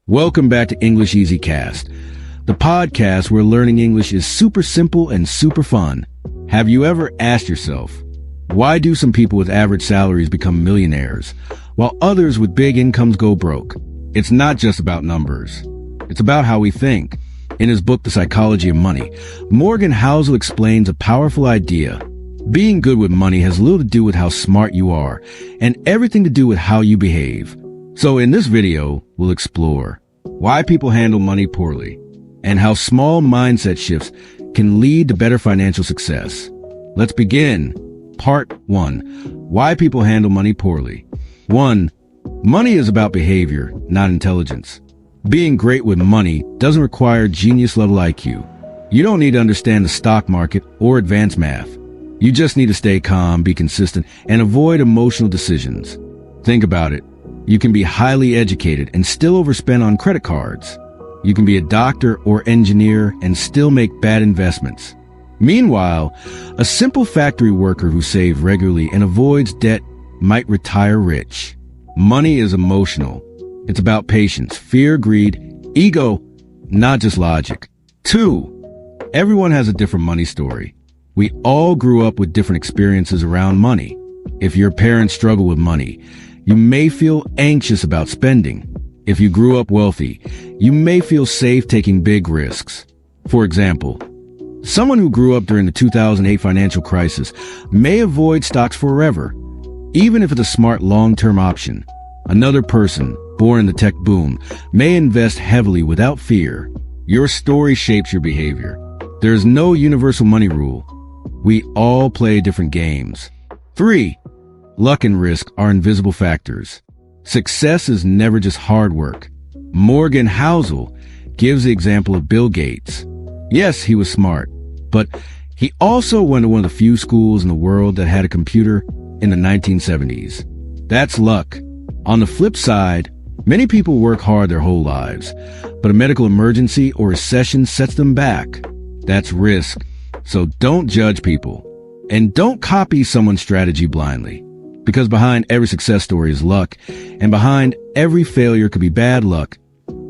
Welcome back to English Easy Cast, the podcast where learning English is super simple and super fun. Have you ever asked yourself, why do some people with average salaries become millionaires, while others with big incomes go broke? It's not just about numbers. It's about how we think. In his book, The Psychology of Money, Morgan Housel explains a powerful idea. Being good with money has little to do with how smart you are, and everything to do with how you behave. So in this video, we'll explore why people handle money poorly and how small mindset shifts can lead to better financial success. Let's begin. Part 1. Why people handle money poorly. 1. Money is about behavior, not intelligence. Being great with money doesn't require genius-level IQ. You don't need to understand the stock market or advanced math. You just need to stay calm, be consistent, and avoid emotional decisions. Think about it. You can be highly educated and still overspend on credit cards. You can be a doctor or engineer and still make bad investments. Meanwhile, a simple factory worker who saves regularly and avoids debt might retire rich. Money is emotional. It's about patience, fear, greed, ego, not just logic. 2. Everyone has a different money story. We all grew up with different experiences around money. If your parents struggle with money, you may feel anxious about spending. If you grew up wealthy, you may feel safe taking big risks. For example, someone who grew up during the 2008 financial crisis may avoid stocks forever, even if it's a smart long-term option. Another person, born in the tech boom, may invest heavily without fear. Your story shapes your behavior. There is no universal money rule. We all play different games. 3. Luck and risk are invisible factors. Success is never just hard work. Morgan Housel gives the example of Bill Gates. Yes, he was smart, but he also went to one of the few schools in the world that had a computer in the 1970s. That's luck. On the flip side, many people work hard their whole lives, but a medical emergency or recession sets them back. That's risk. So don't judge people. And don't copy someone's strategy blindly. Because behind every success story is luck, and behind every failure could be bad luck,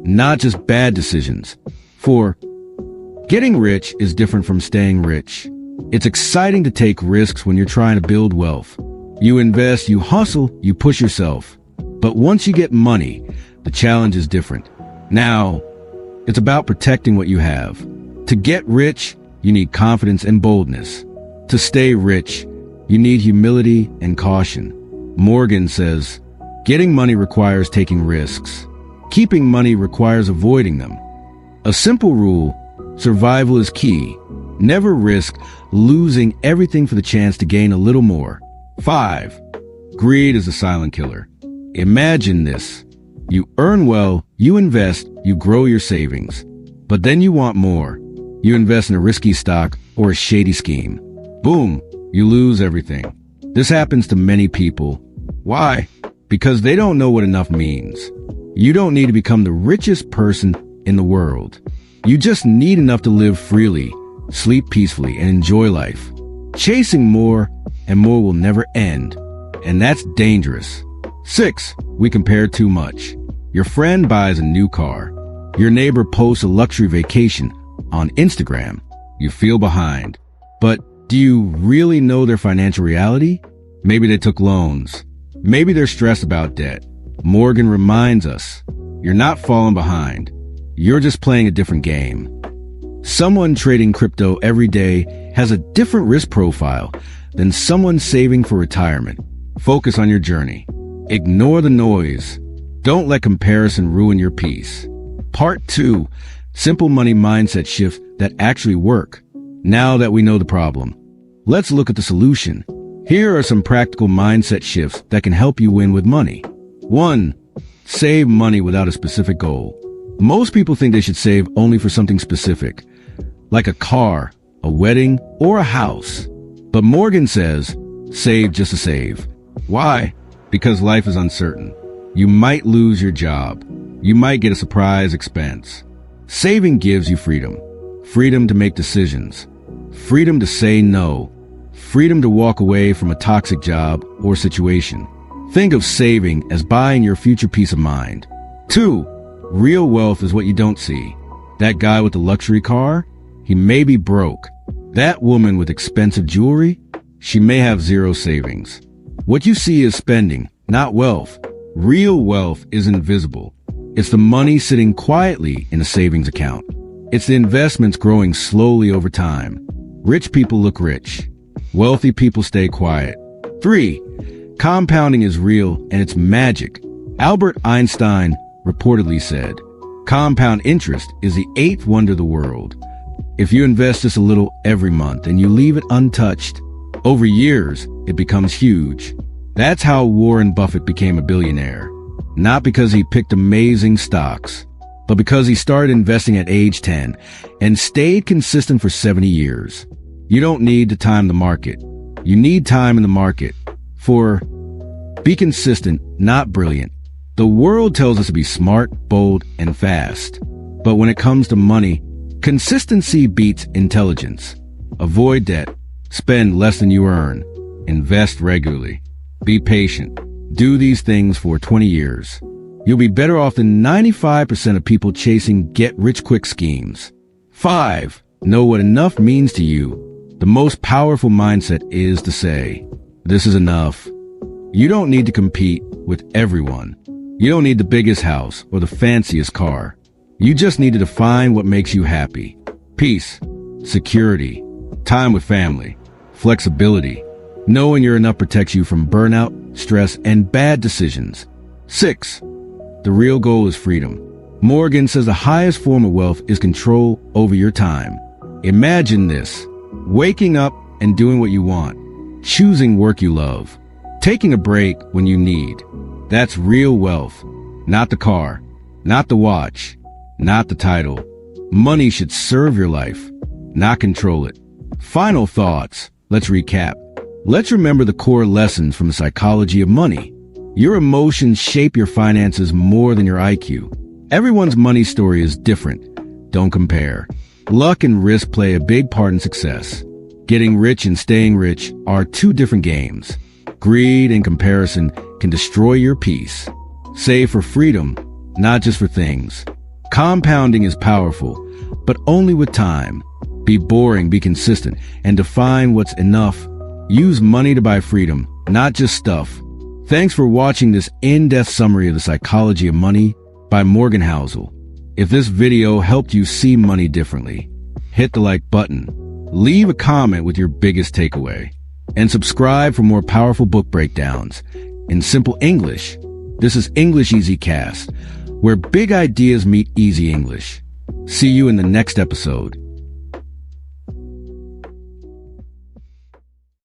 not just bad decisions. 4. Getting rich is different from staying rich. It's exciting to take risks when you're trying to build wealth. You invest, you hustle, you push yourself. But once you get money, the challenge is different. Now, it's about protecting what you have. To get rich, you need confidence and boldness. To stay rich, you need humility and caution. Morgan says, getting money requires taking risks. Keeping money requires avoiding them. A simple rule, survival is key. Never risk losing everything for the chance to gain a little more. 5. Greed is a silent killer. Imagine this. You earn well, you invest, you grow your savings. But then you want more. You invest in a risky stock or a shady scheme. Boom, you lose everything. This happens to many people. Why? Because they don't know what enough means. You don't need to become the richest person in the world. You just need enough to live freely, sleep peacefully, and enjoy life. Chasing more and more will never end, and that's dangerous. 6. We compare too much. Your friend buys a new car. Your neighbor posts a luxury vacation on Instagram. You feel behind. But do you really know their financial reality? Maybe they took loans. Maybe they're stressed about debt. Morgan reminds us, you're not falling behind. You're just playing a different game. Someone trading crypto every day has a different risk profile than someone saving for retirement. Focus on your journey. Ignore the noise. Don't let comparison ruin your peace. Part 2. Simple money mindset shifts that actually work. Now that we know the problem, let's look at the solution. Here are some practical mindset shifts that can help you win with money. 1. Save money without a specific goal. Most people think they should save only for something specific, like a car, a wedding, or a house. But Morgan says, save just to save. Why? Because life is uncertain. You might lose your job. You might get a surprise expense. Saving gives you freedom. Freedom to make decisions. Freedom to say no. Freedom to walk away from a toxic job or situation. Think of saving as buying your future peace of mind. 2. Real wealth is what you don't see. That guy with the luxury car, he may be broke. That woman with expensive jewelry, she may have zero savings. What you see is spending, not wealth. Real wealth is invisible. It's the money sitting quietly in a savings account. It's the investments growing slowly over time. Rich people look rich. Wealthy people stay quiet. 3. Compounding is real and it's magic. Albert Einstein reportedly said, compound interest is the 8th wonder of the world. If you invest just a little every month and you leave it untouched, over years, it becomes huge. That's how Warren Buffett became a billionaire. Not because he picked amazing stocks, but because he started investing at age 10 and stayed consistent for 70 years. You don't need to time the market. You need time in the market. Be consistent, not brilliant. The world tells us to be smart, bold, and fast. But when it comes to money, consistency beats intelligence. Avoid debt. Spend less than you earn. Invest regularly. Be patient. Do these things for 20 years. You'll be better off than 95% of people chasing get-rich-quick schemes. 5. Know what enough means to you. The most powerful mindset is to say, this is enough. You don't need to compete with everyone. You don't need the biggest house or the fanciest car. You just need to define what makes you happy. Peace, security, time with family, flexibility. Knowing you're enough protects you from burnout, stress, and bad decisions. 6. The real goal is freedom. Morgan says the highest form of wealth is control over your time. Imagine this: waking up and doing what you want, choosing work you love, taking a break when you need. That's real wealth. Not the car, not the watch, not the title. Money should serve your life, not control it. Final thoughts. Let's recap. Let's remember the core lessons from the psychology of money. Your emotions shape your finances more than your IQ. Everyone's money story is different. Don't compare. Luck and risk play a big part in success. Getting rich and staying rich are two different games. Greed and comparison can destroy your peace. Save for freedom, not just for things. Compounding is powerful, but only with time. Be boring, be consistent, and define what's enough. Use money to buy freedom, not just stuff. Thanks for watching this in-depth summary of the psychology of money by Morgan Housel. If this video helped you see money differently, hit the like button, leave a comment with your biggest takeaway, and subscribe for more powerful book breakdowns in simple English. This is English Easy Cast, where big ideas meet easy English. See you in the next episode.